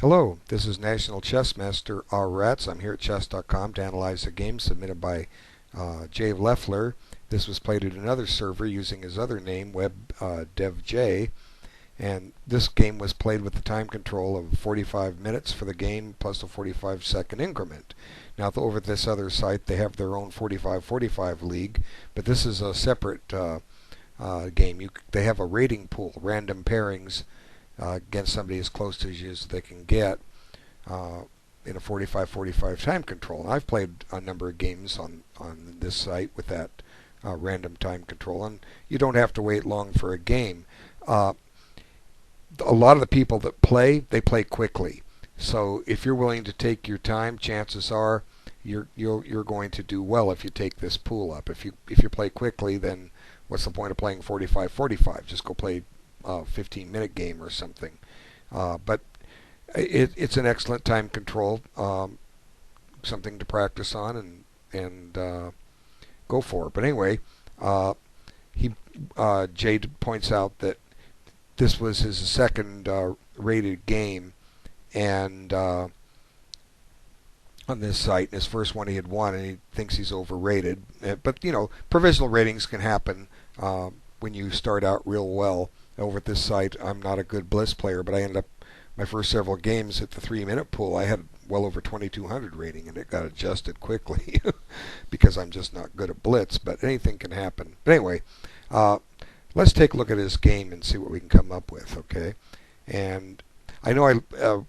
Hello, this is National Chess Master Rats. I'm here at chess.com to analyze a game submitted by Jay Leffler. This was played at another server using his other name, webdevjay, and this game was played with the time control of 45 minutes for the game plus a 45-second increment. Now over at this other site they have their own 45-45 league, but this is a separate game. They have a rating pool, random pairings against somebody as close to you as they can get in a 45-45 time control. And I've played a number of games on this site with that random time control, and you don't have to wait long for a game. A lot of the people that play, they play quickly. So if you're willing to take your time, chances are you're going to do well if you take this pool up. If you play quickly, then what's the point of playing 45-45? Just go play a 15-minute game or something. But it's an excellent time control, something to practice on and go for. But anyway, Jade points out that this was his second rated game, and on this site, his first one he had won, and he thinks he's overrated. But you know, provisional ratings can happen when you start out real well. Over at this site, I'm not a good Bliss player, but I ended up my first several games at the 3-minute pool. I had well over 2200 rating, and it got adjusted quickly because I'm just not good at Blitz. But anything can happen. But anyway, let's take a look at his game and see what we can come up with. Okay, and I know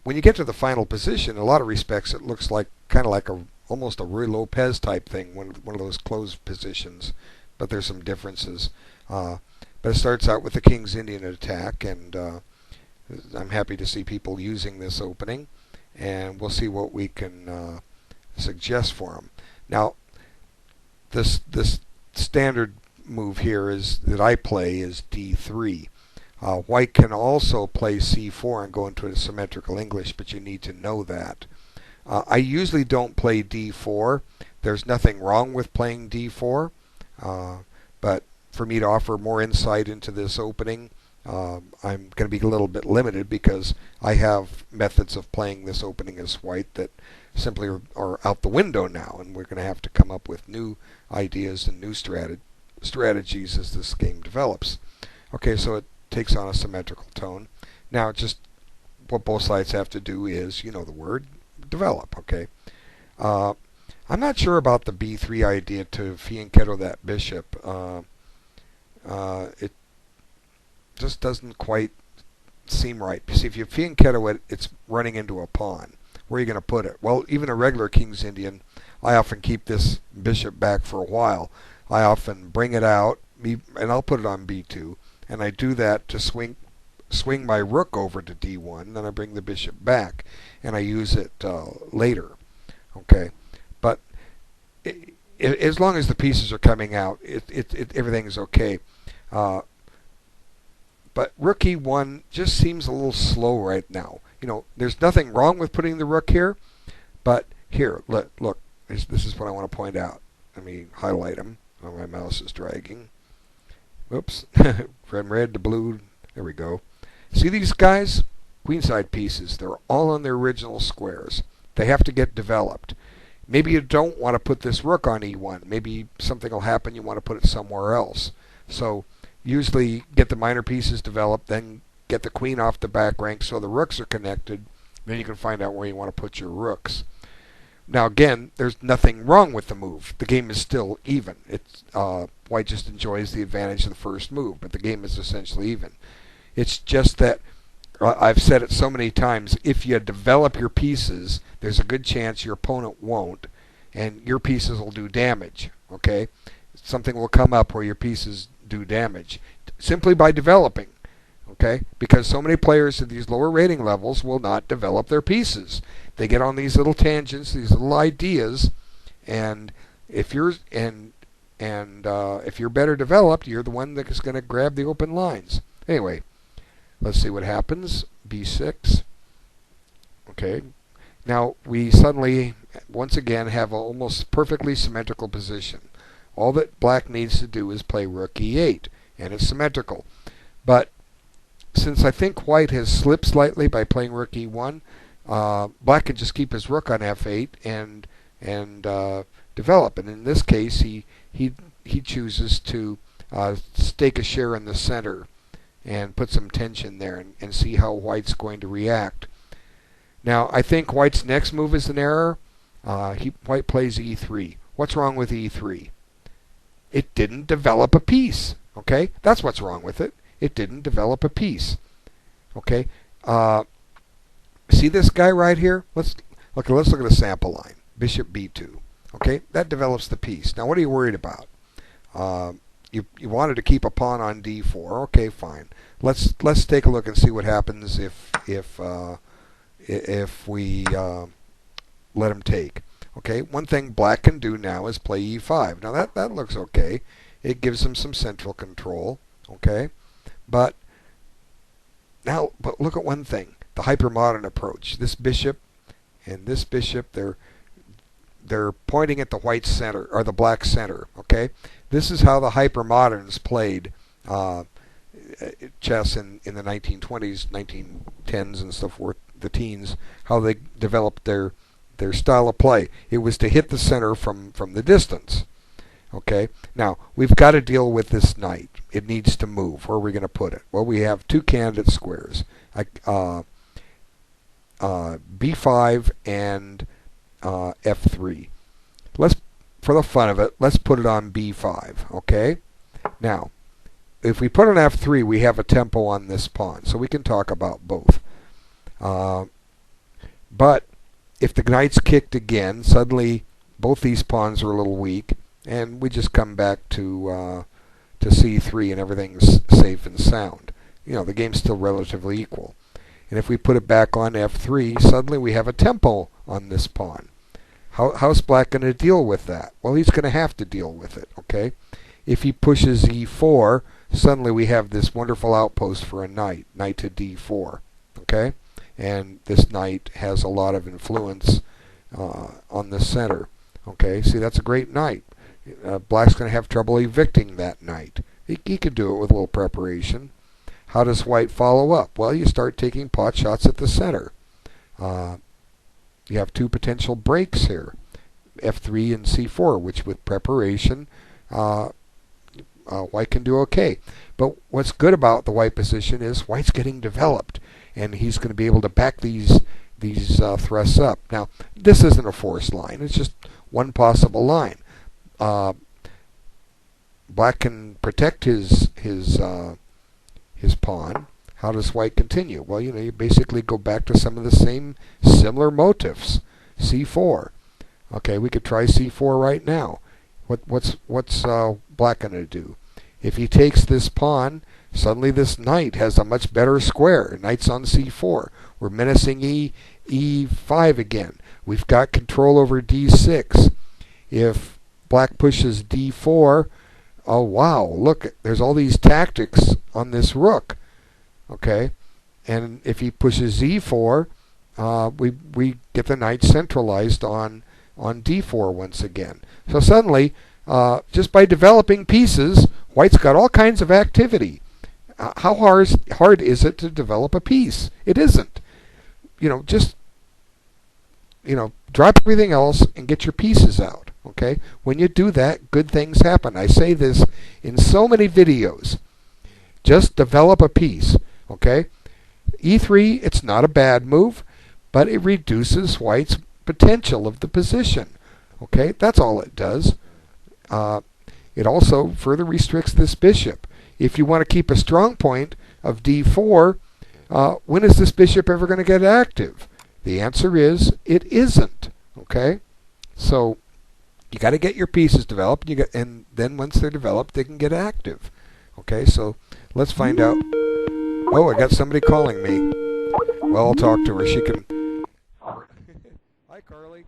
when you get to the final position, in a lot of respects, it looks like kind of like almost a Ruy Lopez type thing, one of those closed positions. But there's some differences. But it starts out with the King's Indian attack, and I'm happy to see people using this opening, and we'll see what we can suggest for them. Now, this standard move here is that I play is D3. White can also play C4 and go into a symmetrical English, but you need to know that. I usually don't play D4. There's nothing wrong with playing D4, but for me to offer more insight into this opening, I'm going to be a little bit limited because I have methods of playing this opening as white that simply are out the window now, and we're going to have to come up with new ideas and new strategies as this game develops. Okay, so it takes on a symmetrical tone. Now, just what both sides have to do is, you know the word, develop. Okay, I'm not sure about the B3 idea to fianchetto that bishop. It just doesn't quite seem right. See, if you fianchetto it, it's running into a pawn. Where are you going to put it? Well, even a regular King's Indian, I often keep this bishop back for a while. I often bring it out, and I'll put it on B2, and I do that to swing my rook over to D1, then I bring the bishop back, and I use it later. Okay, but as long as the pieces are coming out, everything's okay. But rook E1 just seems a little slow right now. You know, there's nothing wrong with putting the rook here, but here, look, this is what I want to point out. Let me highlight them. Oh, my mouse is dragging. Whoops, from red to blue. There we go. See these guys? Queenside pieces. They're all on their original squares. They have to get developed. Maybe you don't want to put this rook on E1. Maybe something will happen. You want to put it somewhere else. So usually get the minor pieces developed, then get the queen off the back rank so the rooks are connected. Then you can find out where you want to put your rooks. Now again, there's nothing wrong with the move. The game is still even. White just enjoys the advantage of the first move, but the game is essentially even. It's just that I've said it so many times, if you develop your pieces, there's a good chance your opponent won't, and your pieces will do damage. Okay? Something will come up where your pieces do damage simply by developing. Okay? Because so many players at these lower rating levels will not develop their pieces. They get on these little tangents, these little ideas, and if you're if you're better developed, you're the one that is going to grab the open lines. Anyway, let's see what happens. B6. Okay. Now we suddenly, once again, have an almost perfectly symmetrical position. All that black needs to do is play rook E8, and it's symmetrical. But since I think white has slipped slightly by playing rook E1, Black can just keep his rook on f8 and develop. And in this case, he chooses to stake a share in the center and put some tension there and see how White's going to react. Now, I think White's next move is an error. White plays e3. What's wrong with e3? It didn't develop a piece. Okay, that's what's wrong with it. It didn't develop a piece. Okay, see this guy right here? Let's look at a sample line. Bishop b2. Okay, that develops the piece. Now, what are you worried about? You wanted to keep a pawn on d4. Okay, fine. Let's take a look and see what happens if we let him take. Okay, one thing Black can do now is play e5. Now that looks okay. It gives him some central control. Okay, but look at one thing: the hypermodern approach. This bishop and this bishop, they're pointing at the white center or the black center. Okay, this is how the hypermoderns played chess in the 1920s, 1910s, and so forth. The teens, how they developed their style of play. It was to hit the center from the distance. Okay, now we've got to deal with this knight. It needs to move. Where are we going to put it? Well, we have two candidate squares, b5 and f3. For the fun of it, let's put it on b5. Okay, now if we put on f3, we have a tempo on this pawn, so we can talk about both. But if the knight's kicked again, suddenly both these pawns are a little weak, and we just come back to c3 and everything's safe and sound. You know, the game's still relatively equal. And if we put it back on f3, suddenly we have a tempo on this pawn. How's Black going to deal with that? Well, he's going to have to deal with it, okay? If he pushes e4, suddenly we have this wonderful outpost for a knight to d4, okay? And this knight has a lot of influence on the center. Okay, see, that's a great knight. Black's going to have trouble evicting that knight. He could do it with a little preparation. How does White follow up? Well, you start taking pot shots at the center. You have two potential breaks here, f3 and c4, which with preparation, White can do okay. But what's good about the White position is White's getting developed, and he's going to be able to back these thrusts up. Now, this isn't a forced line. It's just one possible line. Black can protect his pawn. How does White continue? Well, you basically go back to some of the same similar motifs. c4. Okay, we could try c4 right now. What's Black going to do? If he takes this pawn, suddenly this knight has a much better square. Knight's on c4. We're menacing e5 again. We've got control over d6. If Black pushes d4, oh wow, look, there's all these tactics on this rook. Okay, and if he pushes e4, we get the knight centralized on d4 once again. So suddenly, just by developing pieces, White's got all kinds of activity. How hard is it to develop a piece? It isn't. Just drop everything else and get your pieces out. Okay? When you do that, good things happen. I say this in so many videos. Just develop a piece. Okay? e3, it's not a bad move, but it reduces White's potential of the position. Okay? That's all it does. It also further restricts this bishop. If you want to keep a strong point of d4, when is this bishop ever going to get active? The answer is it isn't. Okay? So you got to get your pieces developed, and then once they're developed, they can get active. Okay, so let's find out. Oh, I got somebody calling me. Well, I'll talk to her. She can. Hi, Carly.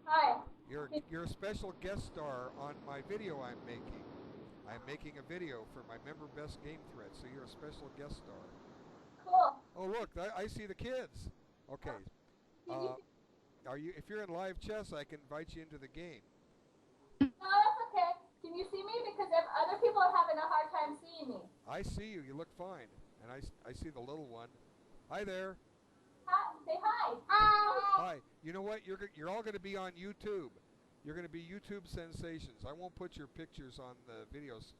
Hi. You're a special guest star on my video I'm making. I'm making a video for my Member Best Game thread, so you're a special guest star. Cool. Oh, look, I see the kids. Okay. If you're in live chess, I can invite you into the game. No, that's okay. Can you see me? Because if other people are having a hard time seeing me. I see you. You look fine. And I see the little one. Hi there. Hi. Say hi. Hi. Hi. You know what? You're all going to be on YouTube. You're going to be YouTube sensations. I won't put your pictures on the videos,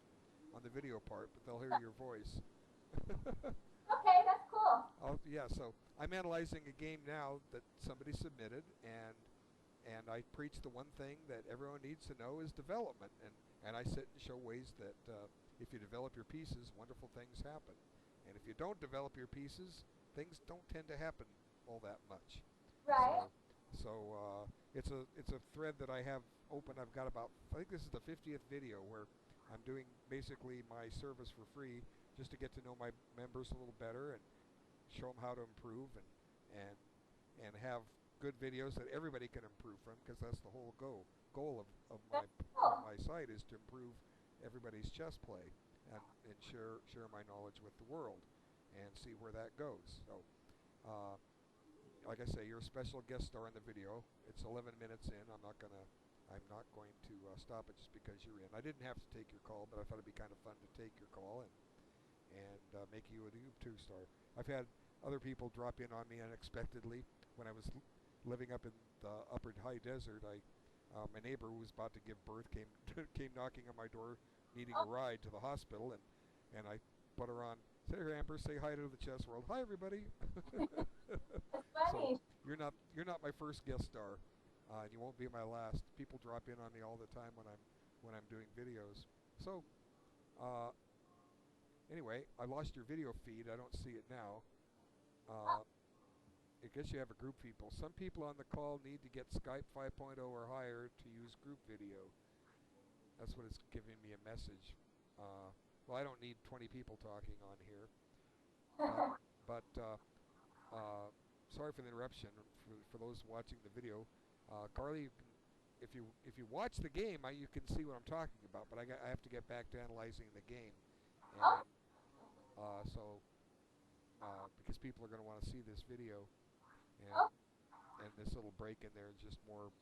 on the video part, but they'll hear your voice. Okay, that's cool. Oh yeah. So I'm analyzing a game now that somebody submitted, and I preach the one thing that everyone needs to know is development, and I sit and show ways that if you develop your pieces, wonderful things happen, and if you don't develop your pieces, things don't tend to happen all that much. Right. So it's a thread that I have open. I've got about, I think this is the 50th video where I'm doing basically my service for free just to get to know my members a little better and show them how to improve and have good videos that everybody can improve from, because that's the whole goal of my site, is to improve everybody's chess play and share my knowledge with the world and see where that goes. So like I say, you're a special guest star in the video. It's 11 minutes in. I'm not going to stop it just because you're in. I didn't have to take your call, but I thought it'd be kind of fun to take your call and make you a YouTube star. I've had other people drop in on me unexpectedly. When I was living up in the upper high desert, my neighbor who was about to give birth came knocking on my door, needing a ride to the hospital, and I put her on. Say, here, Amber, say hi to the chess world. Hi, everybody. That's funny. So you're not my first guest star, and you won't be my last. People drop in on me all the time when I'm doing videos. So anyway, I lost your video feed. I don't see it now. I guess you have a group people. Some people on the call need to get Skype 5.0 or higher to use group video. That's what it's giving me a message. Well, I don't need 20 people talking on here. But sorry for the interruption. For those watching the video, Carly, if you watch the game, you can see what I'm talking about. But I have to get back to analyzing the game, and because people are going to want to see this video, and this little break in there is just more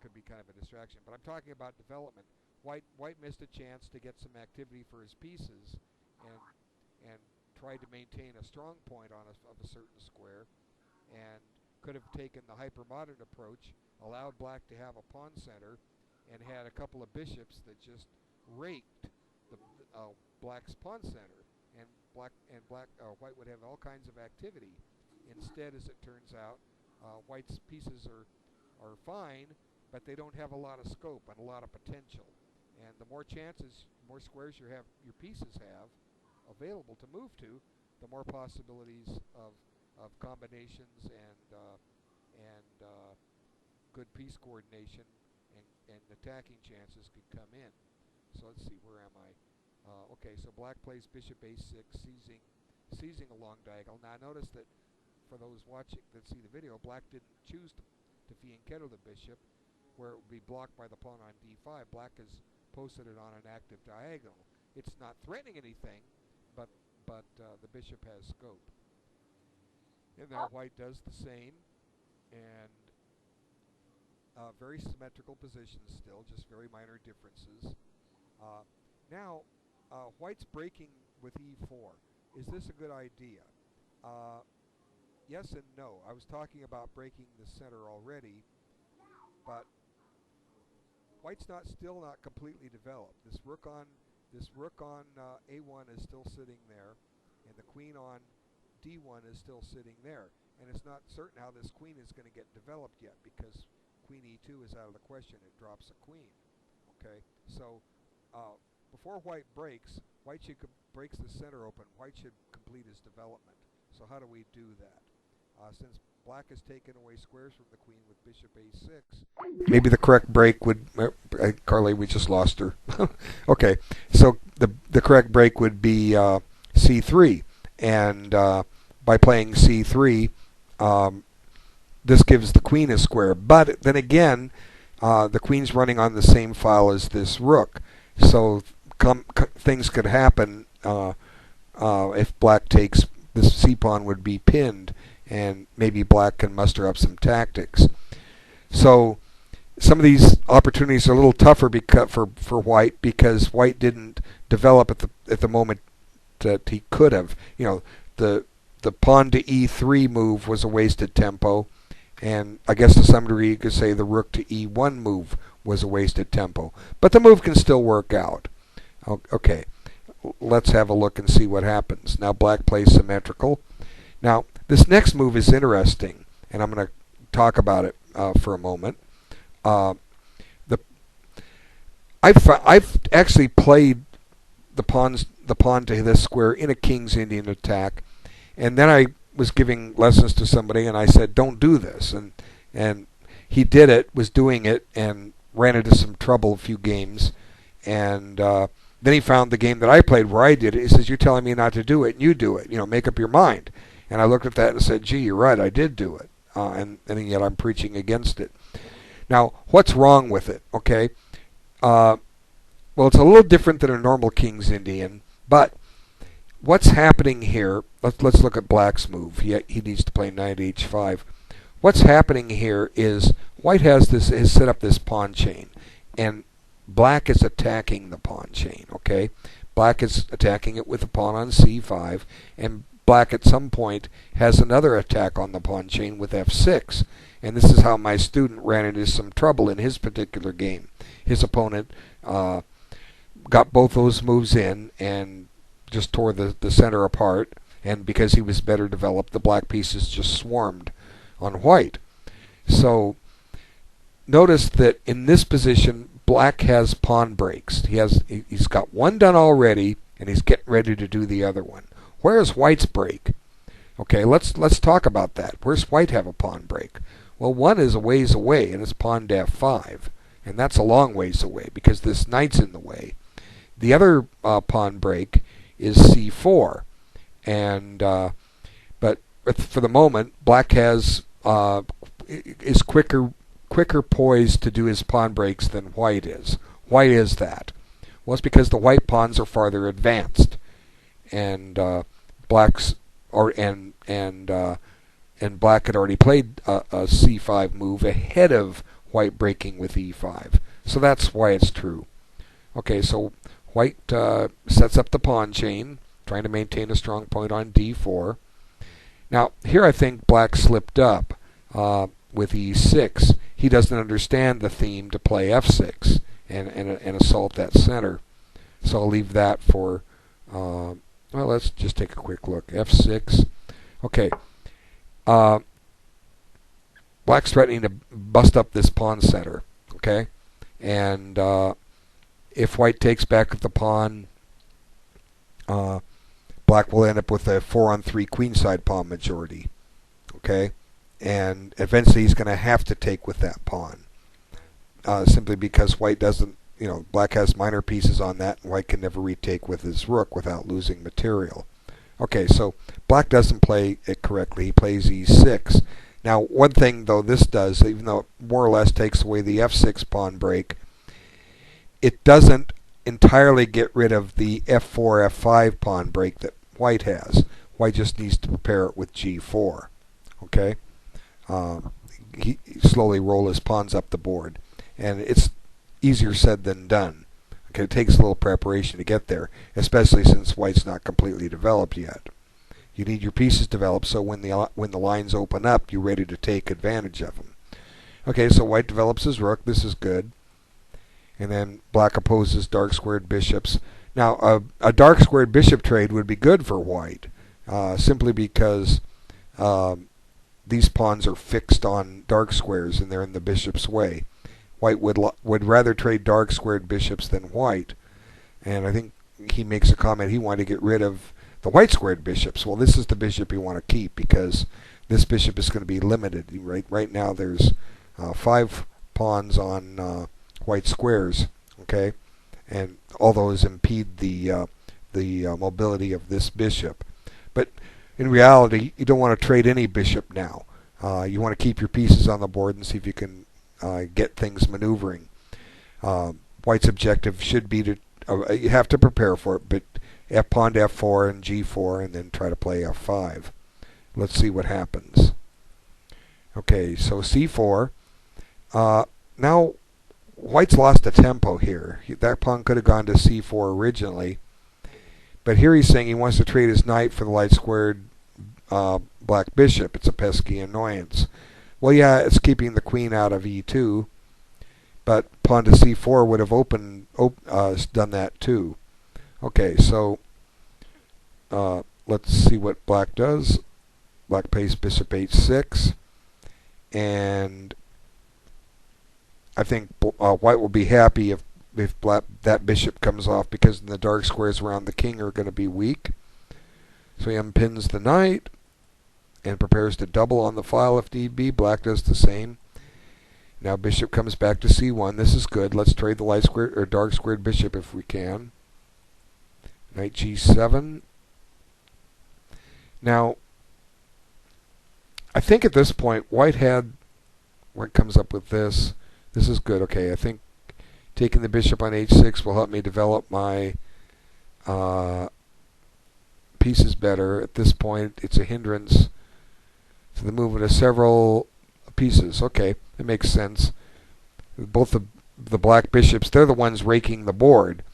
could be kind of a distraction. But I'm talking about development. White missed a chance to get some activity for his pieces, and tried to maintain a strong point of a certain square, and could have taken the hypermodern approach, allowed black to have a pawn center, and had a couple of bishops that just raked the black's pawn center, and white would have all kinds of activity. Instead, as it turns out, white's pieces are fine, but they don't have a lot of scope and a lot of potential. And the more squares your pieces have available to move to, the more possibilities of combinations and good piece coordination and attacking chances could come in. So let's see, where am I? Okay, so black plays bishop a6, seizing a long diagonal. Now notice that for those watching that see the video, black didn't choose to fianchetto the bishop, where it would be blocked by the pawn on d5. Black has posted it on an active diagonal. It's not threatening anything, but the bishop has scope. And now white does the same, and very symmetrical positions still, just very minor differences. Now, white's breaking with e4. Is this a good idea? Yes and no. I was talking about breaking the center already, but white's still not completely developed. This rook on a1 is still sitting there, and the queen on d1 is still sitting there. And it's not certain how this queen is going to get developed yet, because queen e2 is out of the question. It drops a queen. Okay, so before white breaks the center open, white should complete his development. So how do we do that? Since black has taken away squares from the queen with bishop a6, maybe the correct break would... Carly, we just lost her. Okay, so the correct break would be c3. And by playing c3, this gives the queen a square. But then again, the queen's running on the same file as this rook. So things could happen if black takes. This c-pawn would be pinned, and maybe black can muster up some tactics. So some of these opportunities are a little tougher for white, because white didn't develop at the moment that he could have. You know, the the pawn to e3 move was a wasted tempo, and I guess to some degree you could say the rook to e1 move was a wasted tempo. But the move can still work out. Okay, let's have a look and see what happens. Now black plays symmetrical. Now this next move is interesting, and I'm going to talk about it for a moment. I've actually played the pawn to this square in a King's Indian attack, and then I was giving lessons to somebody, and I said, "Don't do this," and he did it, was doing it, and ran into some trouble a few games, and then he found the game that I played where I did it. He says, "You're telling me not to do it, and you do it. Make up your mind." And I looked at that and said, "Gee, you're right. I did do it, and yet I'm preaching against it." Now, what's wrong with it? Okay. Well, it's a little different than a normal King's Indian, but what's happening here? Let's look at black's move. He needs to play knight h5. What's happening here is white has set up this pawn chain, and black is attacking the pawn chain. Okay, black is attacking it with a pawn on c5, and black at some point has another attack on the pawn chain with f6. And this is how my student ran into some trouble in his particular game. His opponent got both those moves in and just tore the center apart, and because he was better developed, the black pieces just swarmed on white. So notice that in this position, black has pawn breaks. He's got one done already, and he's getting ready to do the other one. Where's white's break? Okay, let's talk about that. Where's white have a pawn break? Well, one is a ways away, and it's pawn to f5, and that's a long ways away because this knight's in the way. The other pawn break is c4, and but for the moment, black is quicker poised to do his pawn breaks than white is. Why is that? Well, it's because the white pawns are farther advanced, and black had already played a c5 move ahead of white breaking with e5. So that's why it's true. Okay, so white sets up the pawn chain, trying to maintain a strong point on d4. Now, here I think black slipped up with e6. He doesn't understand the theme to play f6 and assault that center. So I'll leave that for, well, let's just take a quick look. f6. Okay. Black's threatening to bust up this pawn center. Okay? And if white takes back the pawn, black will end up with a 4-on-3 queenside pawn majority. Okay? And eventually he's going to have to take with that pawn. Simply because white doesn't, black has minor pieces on that, and white can never retake with his rook without losing material. Okay, so black doesn't play it correctly. He plays e6. Now, one thing, though, this does, even though it more or less takes away the f6 pawn break, it doesn't entirely get rid of the f4, f5 pawn break that white has. White just needs to prepare it with g4. Okay? He slowly roll his pawns up the board. And it's easier said than done. Okay, it takes a little preparation to get there, especially since white's not completely developed yet. You need your pieces developed so when the lines open up, you're ready to take advantage of them. Okay, so white develops his rook. This is good. And then black opposes dark squared bishops. Now, a dark squared bishop trade would be good for white, simply because these pawns are fixed on dark squares and they're in the bishop's way. White would rather trade dark squared bishops than white, and I think he makes a comment he wanted to get rid of the white squared bishops. Well, this is the bishop you want to keep because this bishop is going to be limited. Right now there's 5 pawns on white squares, okay, and all those impede the mobility of this bishop. But in reality, you don't want to trade any bishop now. You want to keep your pieces on the board and see if you can get things maneuvering. White's objective should be to, you have to prepare for it, but pawn to f4 and g4 and then try to play f5. Let's see what happens. Okay, so c4. Now, white's lost a tempo here. That pawn could have gone to c4 originally, but here he's saying he wants to trade his knight for the light squared black bishop. It's a pesky annoyance. Well, yeah, it's keeping the queen out of e2, but pawn to c4 would have done that too. Okay, so let's see what black does. Black plays bishop h6, and I think white will be happy if that bishop comes off, because the dark squares around the king are going to be weak. So he unpins the knight and prepares to double on the file if need be. Black does the same. Now bishop comes back to c1. This is good. Let's trade the light squared or dark squared bishop if we can. Knight g7. Now, I think at this point white comes up with this. This is good. Okay, I think taking the bishop on h6 will help me develop my pieces better. At this point, it's a hindrance to the movement of several pieces. Okay, it makes sense. Both the black bishops, they're the ones raking the board.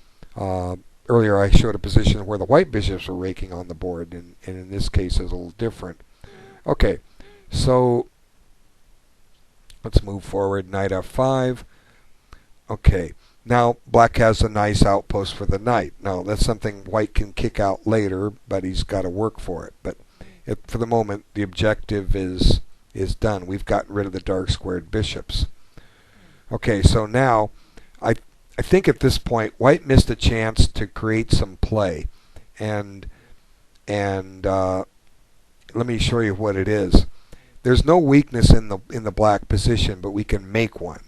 Earlier I showed a position where the white bishops were raking on the board, and in this case it's a little different. Okay, so let's move forward. Knight f5. Okay, now black has a nice outpost for the knight. Now that's something white can kick out later, but he's got to work for it. But for the moment, the objective is done. We've gotten rid of the dark squared bishops. Okay, so now I think at this point white missed a chance to create some play, and let me show you what it is. There's no weakness in the black position, but we can make one.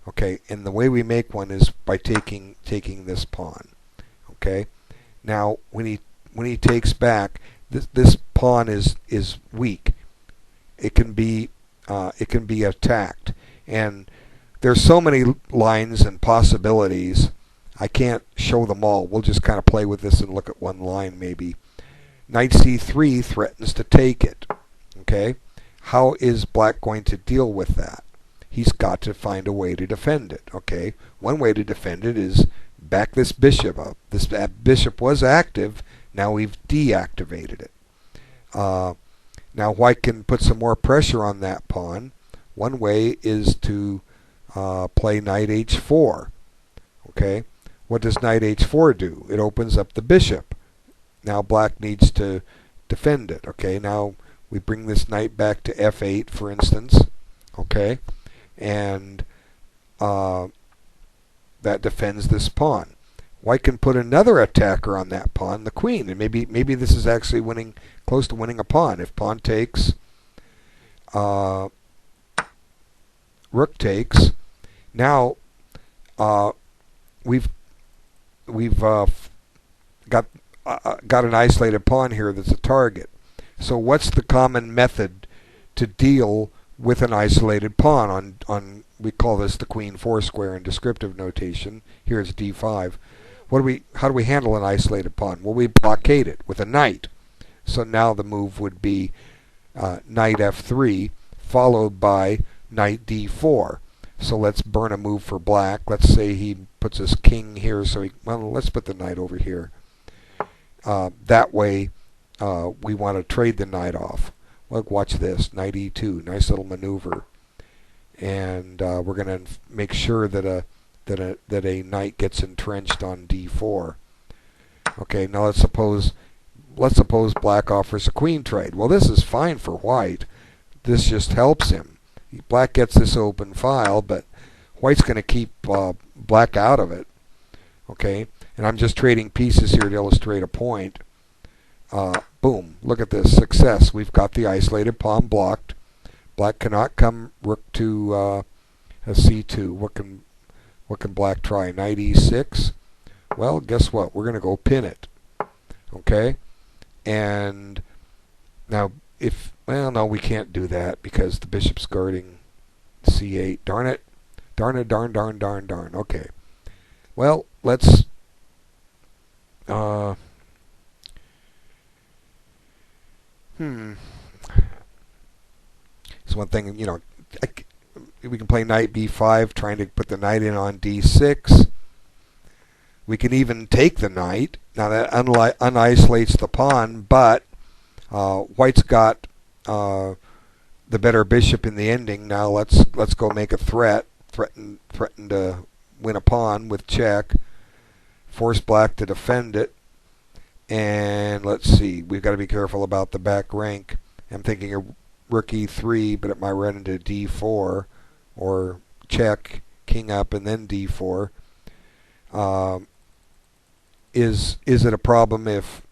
Okay, and the way we make one is by taking this pawn. Okay, now when he takes back, this pawn is weak. It can be attacked, and there's so many lines and possibilities. I can't show them all. We'll just kind of play with this and look at one line maybe. Knight c3 threatens to take it. Okay, how is black going to deal with that? He's got to find a way to defend it. Okay, one way to defend it is back this bishop up. This bishop was active. Now we've deactivated it. Now white can put some more pressure on that pawn. One way is to play knight h4. Okay, what does knight h4 do? It opens up the bishop. Now black needs to defend it. Okay, now we bring this knight back to f8, for instance. Okay, and that defends this pawn. White can put another attacker on that pawn, the queen, and maybe this is actually close to winning a pawn. If pawn takes, rook takes. Now we've got an isolated pawn here that's a target. So what's the common method to deal with an isolated pawn on we call this the queen four square in descriptive notation. Here it's d5. How do we handle an isolated pawn? Well, we blockade it with a knight. So now the move would be knight f3 followed by knight d4. So let's burn a move for black. Let's say he puts his king here, so let's put the knight over here. That way we want to trade the knight off. Look, watch this. Knight e2. Nice little maneuver. And we're going to make sure that a knight gets entrenched on d4. Okay, now let's suppose black offers a queen trade. Well, this is fine for white. This just helps him. Black gets this open file, but white's going to keep black out of it. Okay, and I'm just trading pieces here to illustrate a point. Boom, look at this, success. We've got the isolated pawn blocked. Black cannot come rook to a c2. What can black try? Knight e6. Well, guess what? We're going to go pin it. Okay, and now no, we can't do that because the bishop's guarding c8. Darn it. Darn it, darn. Okay. Well, let's So one thing, we can play knight b5, trying to put the knight in on d6. We can even take the knight. Now that unisolates the pawn, but White's got the better bishop in the ending. Now let's go make a threaten to win a pawn with check, force black to defend it, and let's see, we've got to be careful about the back rank. I'm thinking of rook e3, but it might run into d4 or check, king up, and then d4. Is it a problem if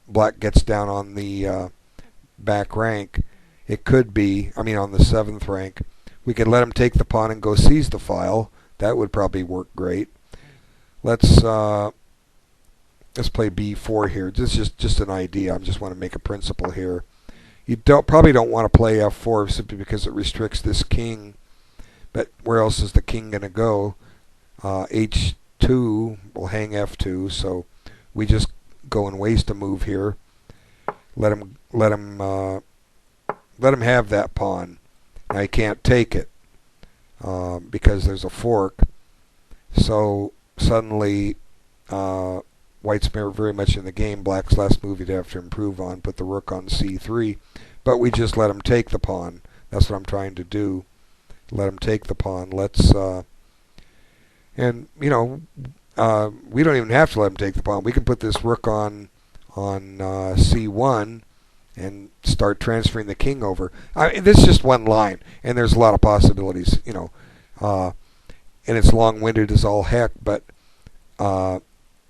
black gets down on the back rank? It could be. I mean, on the 7th rank, we could let him take the pawn and go seize the file. That would probably work great. Let's play b4 here. This is just an idea. I just want to make a principle here. You probably don't want to play f4 simply because it restricts this king. But where else is the king going to go? h2 will hang f2, so we just go and waste a move here. Let him have that pawn. Now he can't take it because there's a fork. So suddenly White's very much in the game. Black's last move he'd have to improve on, put the rook on c3. But we just let him take the pawn. That's what I'm trying to do. Let him take the pawn. Let's and we don't even have to let him take the pawn. We can put this rook on c1 and start transferring the king over. This is just one line, and there's a lot of possibilities, and it's long-winded as all heck. But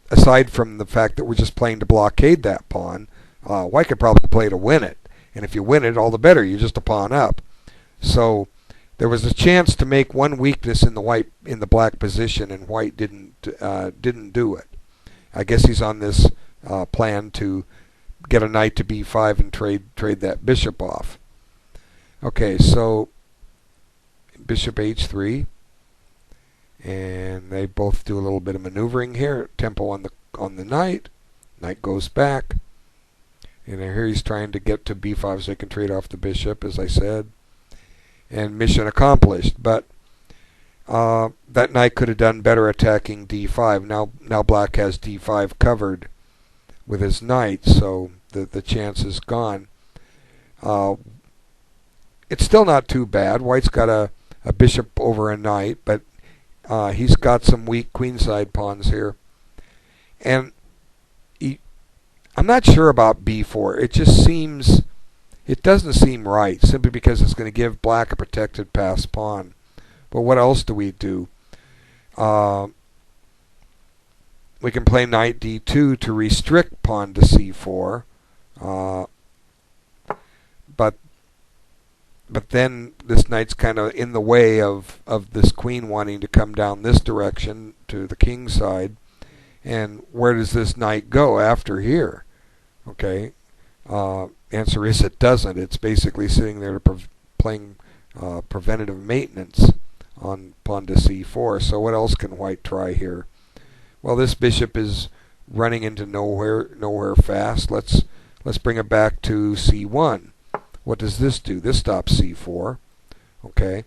aside from the fact that we're just playing to blockade that pawn, White could probably play to win it, and if you win it, all the better. You're just a pawn up. So there was a chance to make one weakness in the black position, and White didn't do it. I guess he's on this plan to get a knight to b5 and trade that bishop off. Okay, so bishop h3, and they both do a little bit of maneuvering here. Tempo on the knight. Knight goes back, and here he's trying to get to b5 so he can trade off the bishop, as I said. And mission accomplished. But that knight could have done better attacking d5. Now black has d5 covered with his knight, so the chance is gone. It's still not too bad. White's got a bishop over a knight, but he's got some weak queenside pawns here. And I'm not sure about b4. It doesn't seem right, simply because it's going to give black a protected pass pawn. But what else do we do? We can play knight d2 to restrict pawn to c4. But then this knight's kind of in the way of this queen wanting to come down this direction to the king side. And where does this knight go after here? Okay. Answer is it doesn't. It's basically sitting there playing preventative maintenance on pawn to c4. So what else can White try here? Well, this bishop is running into nowhere fast. Let's bring it back to c1. What does this do? This stops c4. Okay.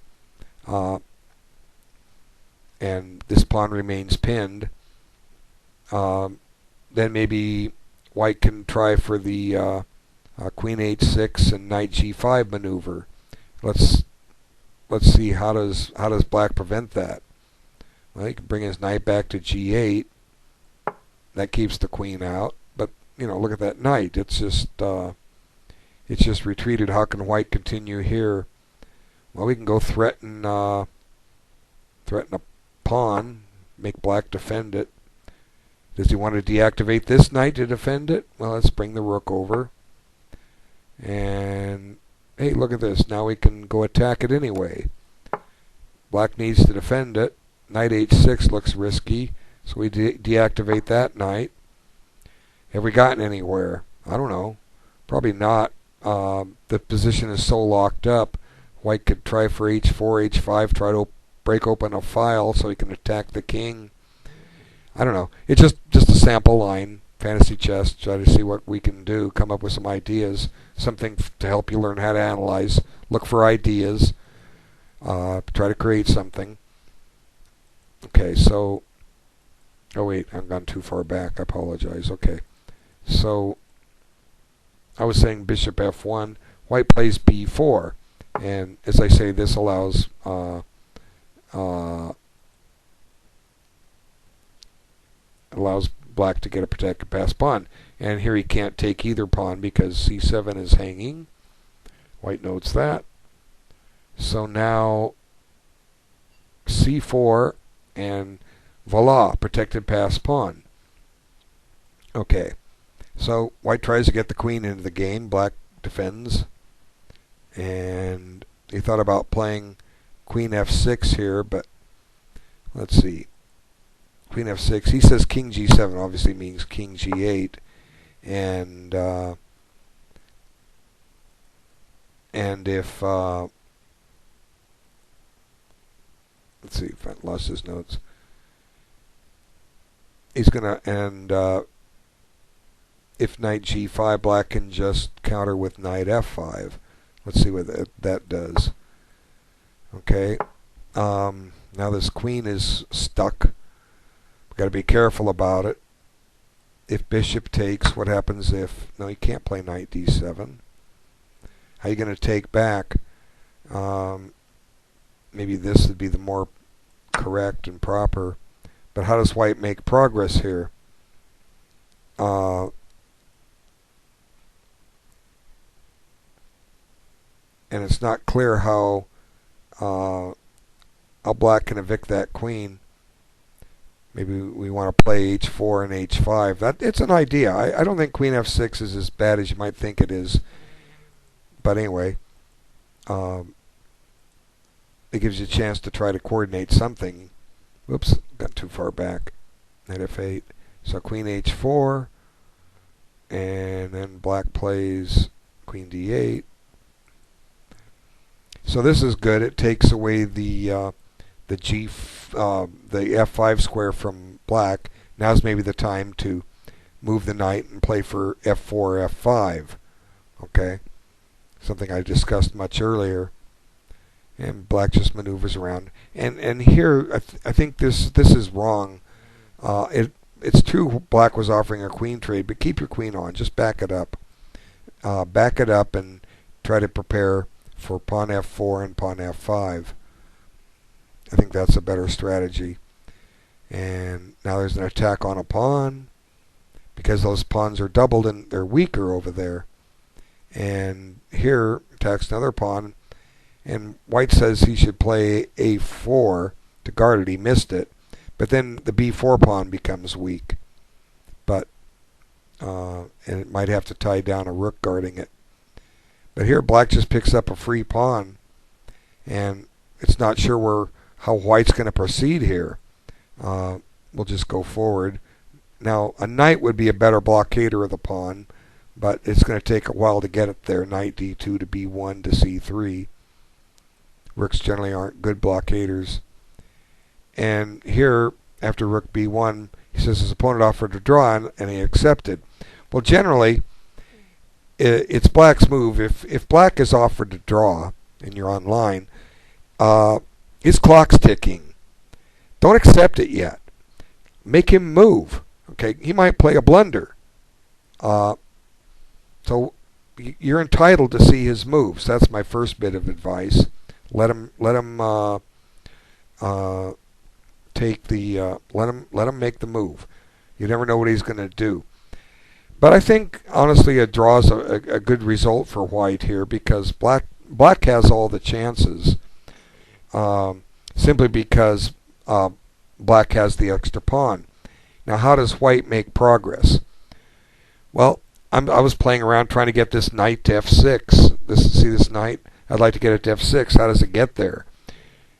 And this pawn remains pinned. Then maybe White can try for the queen h6 and knight g5 maneuver. Let's see, how does black prevent that? Well, he can bring his knight back to g8. That keeps the queen out. But look at that knight. It's just retreated. How can White continue here? Well, we can go threaten a pawn, make black defend it. Does he want to deactivate this knight to defend it? Well, let's bring the rook over. And hey, look at this. Now we can go attack it anyway. Black needs to defend it. Knight h6 looks risky, so we deactivate that knight. Have we gotten anywhere? I don't know. Probably not. The position is so locked up. White could try for h4, h5, try to break open a file so he can attack the king. I don't know. It's just a sample line, fantasy chess, try to see what we can do, come up with some ideas, something to help you learn how to analyze, look for ideas, try to create something. Okay, so, oh wait, I've gone too far back, I apologize. Okay, so I was saying bishop f1, white plays b4, and as I say, this allows black to get a protected passed pawn. And here he can't take either pawn because c7 is hanging. White notes that. So now c4 and voila, protected passed pawn. Okay, so white tries to get the queen into the game. Black defends. And he thought about playing queen f6 here, but let's see. Queen f6. He says king g7 obviously means king g8. And if let's see if I lost his notes. He's gonna if knight g5, black can just counter with knight f5. Let's see what that does. Okay. Now this queen is stuck. We've got to be careful about it. If bishop takes, what happens if... No, you can't play knight d7. How are you going to take back? Maybe this would be the more correct and proper. But how does white make progress here? And it's not clear how black can evict that queen. Maybe we want to play h4 and h5. It's an idea. I don't think queen f6 is as bad as you might think it is. But anyway, it gives you a chance to try to coordinate something. Whoops, got too far back. Knight f8. So queen h4, and then black plays queen d8. So this is good. It takes away the f5 square from black. Now's maybe the time to move the knight and play for f4, f5. Okay, something I discussed much earlier. And black just maneuvers around. And here I think this is wrong. It's true black was offering a queen trade, but keep your queen on. Just back it up. Back it up and try to prepare for pawn f4 and pawn f5. I think that's a better strategy. And now there's an attack on a pawn because those pawns are doubled and they're weaker over there. And here attacks another pawn, and white says he should play a4 to guard it. He missed it, but then the b4 pawn becomes weak. But and it might have to tie down a rook guarding it. But here black just picks up a free pawn, and it's not sure how white's going to proceed here. We'll just go forward. Now a knight would be a better blockader of the pawn, but it's going to take a while to get it there. Knight d2 to b1 to c3. Rooks generally aren't good blockaders. And here, after rook b1, he says his opponent offered to draw, and he accepted. Well, generally, it's black's move. If black is offered to draw, and you're online, his clock's ticking. Don't accept it yet. Make him move. Okay, he might play a blunder. So you're entitled to see his moves. That's my first bit of advice. Let him take the let him make the move. You never know what he's going to do. But I think honestly a draw is a good result for white here because black has all the chances. Simply because black has the extra pawn. Now how does white make progress? Well, I was playing around trying to get this knight to f6. See this knight? I'd like to get it to f6. How does it get there?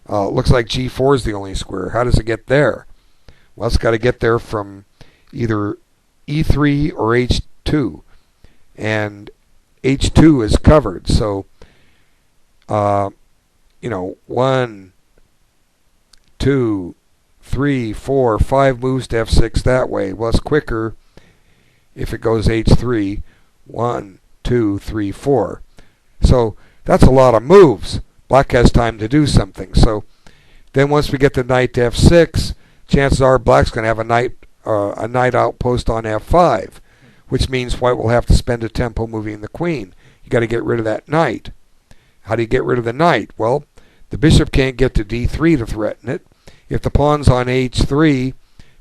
Looks like g4 is the only square. How does it get there? Well, it's got to get there from either e3 or h2. And h2 is covered. So, 1, 2, 3, 4, 5 moves to f6 that way. Well, it's quicker if it goes h3. 1, 2, 3, 4. So that's a lot of moves. Black has time to do something. So then once we get the knight to f6, chances are black's going to have a knight outpost on f5. which means white will have to spend a tempo moving the queen. You got to get rid of that knight. How do you get rid of the knight? Well, the bishop can't get to d3 to threaten it. If the pawn's on h3,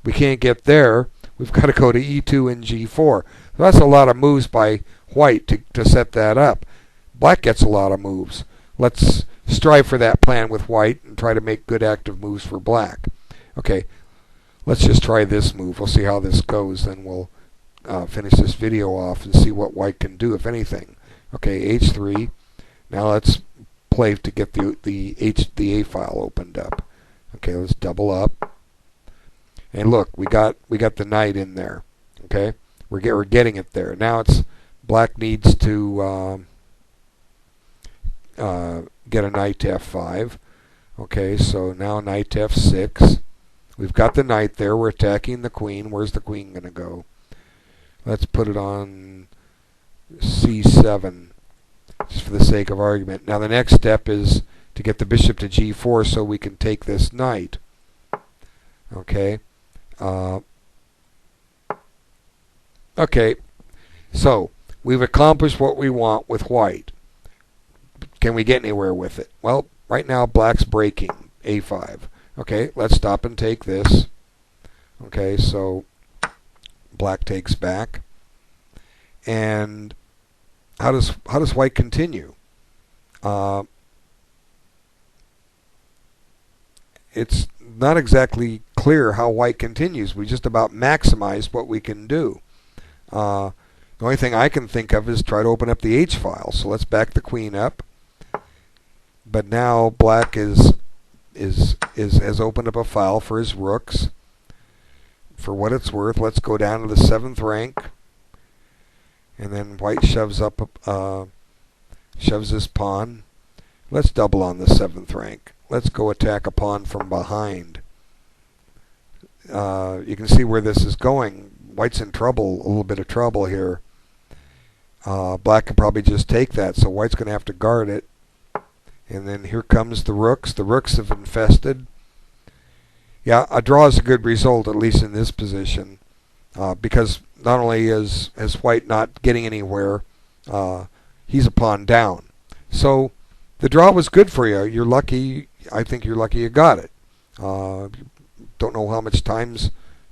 we can't get there. We've got to go to e2 and g4. So that's a lot of moves by white to set that up. Black gets a lot of moves. Let's strive for that plan with white and try to make good active moves for black. Okay, let's just try this move. We'll see how this goes. Then we'll finish this video off and see what white can do, if anything. Okay, h3. Now let's play to get the A file opened up. Okay, let's double up. And look, we got the knight in there. Okay, we're getting it there. Now it's black needs to get a knight to f5. Okay, so now knight to f6. We've got the knight there. We're attacking the queen. Where's the queen going to go? Let's put it on c7, just for the sake of argument. Now the next step is to get the bishop to g4 so we can take this knight. Okay. Okay. So we've accomplished what we want with white. Can we get anywhere with it? Well, right now black's breaking a5. Okay, let's stop and take this. Okay, so black takes back. And how does white continue? It's not exactly clear how white continues. We just about maximized what we can do. The only thing I can think of is try to open up the H file. So let's back the queen up. But now black has opened up a file for his rooks. For what it's worth, let's go down to the 7th rank. And then white shoves his pawn. Let's double on the 7th rank. Let's go attack a pawn from behind. You can see where this is going. White's in trouble, a little bit of trouble here. Black can probably just take that, so white's going to have to guard it. And then here comes the rooks. The rooks have infested. Yeah, a draw is a good result, at least in this position, because not only is white not getting anywhere, he's a pawn down. So the draw was good for you. You're lucky. I think you're lucky you got it. Don't know how much time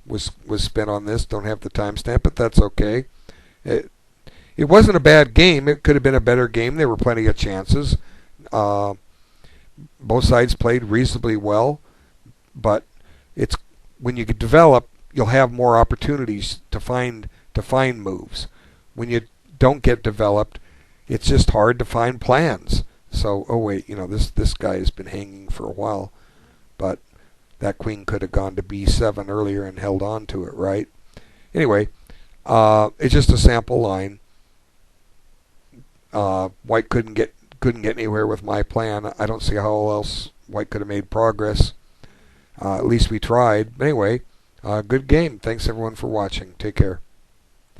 was spent on this. Don't have the timestamp, but that's okay. It wasn't a bad game. It could have been a better game. There were plenty of chances. Both sides played reasonably well, but it's when you develop, you'll have more opportunities to find moves. When you don't get developed, it's just hard to find plans. So, oh wait, this guy has been hanging for a while, but that queen could have gone to b7 earlier and held on to it, right? Anyway, it's just a sample line. White couldn't get anywhere with my plan. I don't see how else white could have made progress. At least we tried. Anyway, good game. Thanks everyone for watching. Take care.